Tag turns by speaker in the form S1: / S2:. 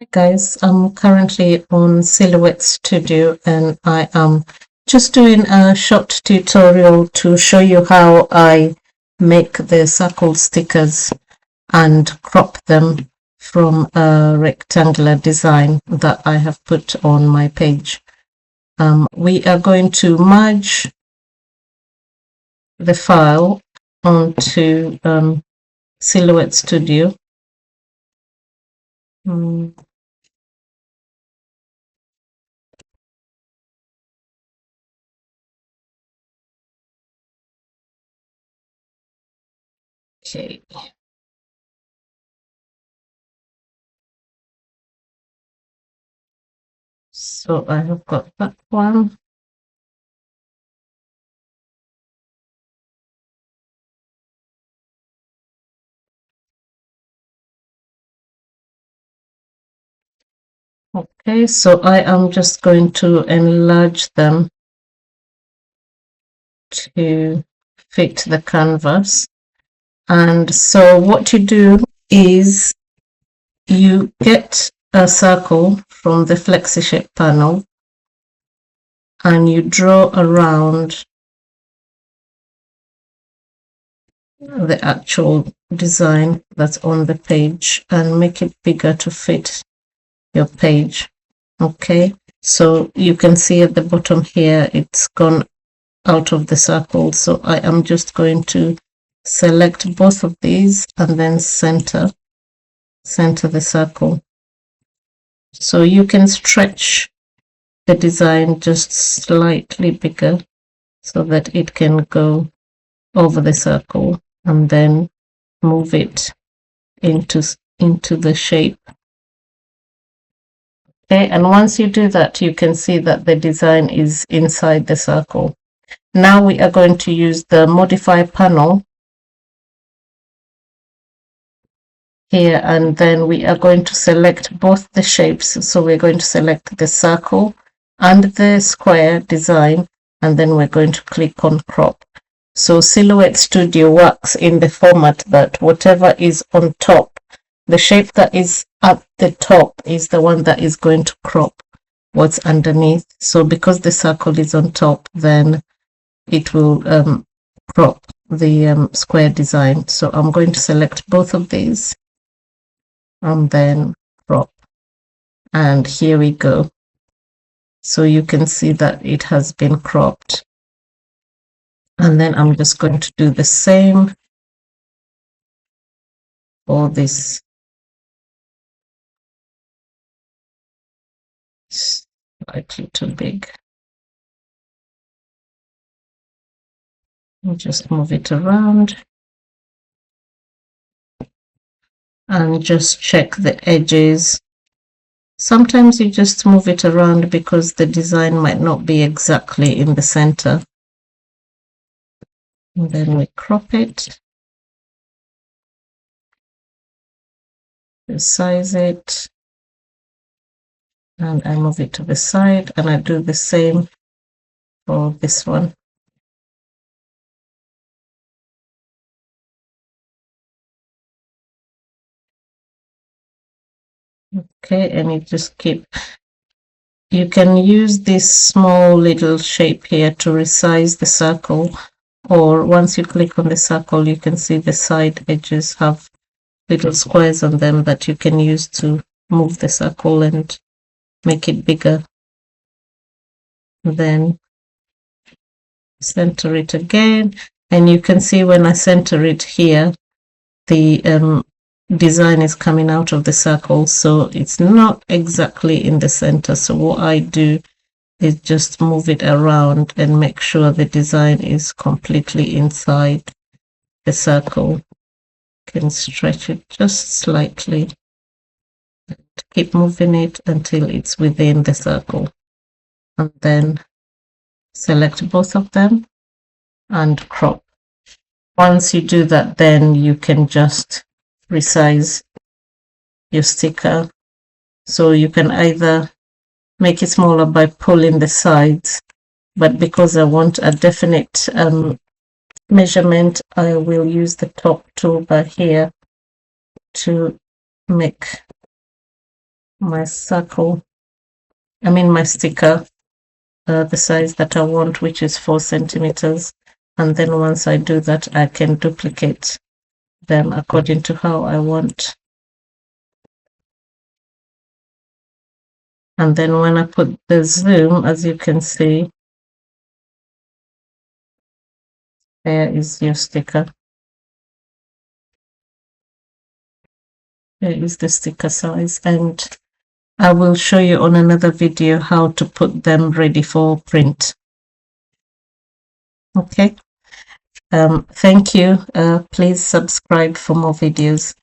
S1: Hey guys, I'm currently on Silhouette Studio and I am just doing a short tutorial to show you how I make the circle stickers and crop them from a rectangular design that I have put on my page. We are going to merge the file onto Silhouette Studio. Okay. So I have got that one. Okay, so I am just going to enlarge them to fit the canvas. And so what you do is you get a circle from the flexi shape panel and you draw around the actual design that's on the page and make it bigger to fit your page. Okay, so you can see at the bottom here it's gone out of the circle, so I am just going to select both of these and then center the circle. So you can stretch the design just slightly bigger so that it can go over the circle and then move it into the shape. Okay, and once you do that, you can see that the design is inside the circle. Now we are going to use the modify panel here, and then we are going to select both the shapes. So we're going to select the circle and the square design, and then we're going to click on crop. So Silhouette Studio works in the format that whatever is on top, the shape that is at the top is the one that is going to crop what's underneath. So because the circle is on top, then it will crop the square design. So I'm going to select both of these and then crop, and here we go. So you can see that it has been cropped, and then I'm just going to do the same for this slightly too big. I'll just move it around and just check the edges. Sometimes you just move it around because the design might not be exactly in the center. And then we crop it, resize it, and I move it to the side, and I do the same for this one. Okay, and you just keep, you can use this small little shape here to resize the circle, or once you click on the circle, you can see the side edges have little squares on them that you can use to move the circle and make it bigger. Then center it again, and you can see when I center it here, the design is coming out of the circle, so it's not exactly in the center. So what I do is just move it around and make sure the design is completely inside the circle. You can stretch it just slightly, keep moving it until it's within the circle, and then select both of them and crop. Once you do that, then you can just resize your sticker. So you can either make it smaller by pulling the sides, but because I want a definite measurement, I will use the top toolbar here to make my circle, my sticker, the size that I want, which is 4 centimeters. And then once I do that, I can duplicate them according to how I want. And then when I put the zoom, as you can see, there is your sticker. There is the sticker size, and I will show you on another video how to put them ready for print. Okay. Thank you. Please subscribe for more videos.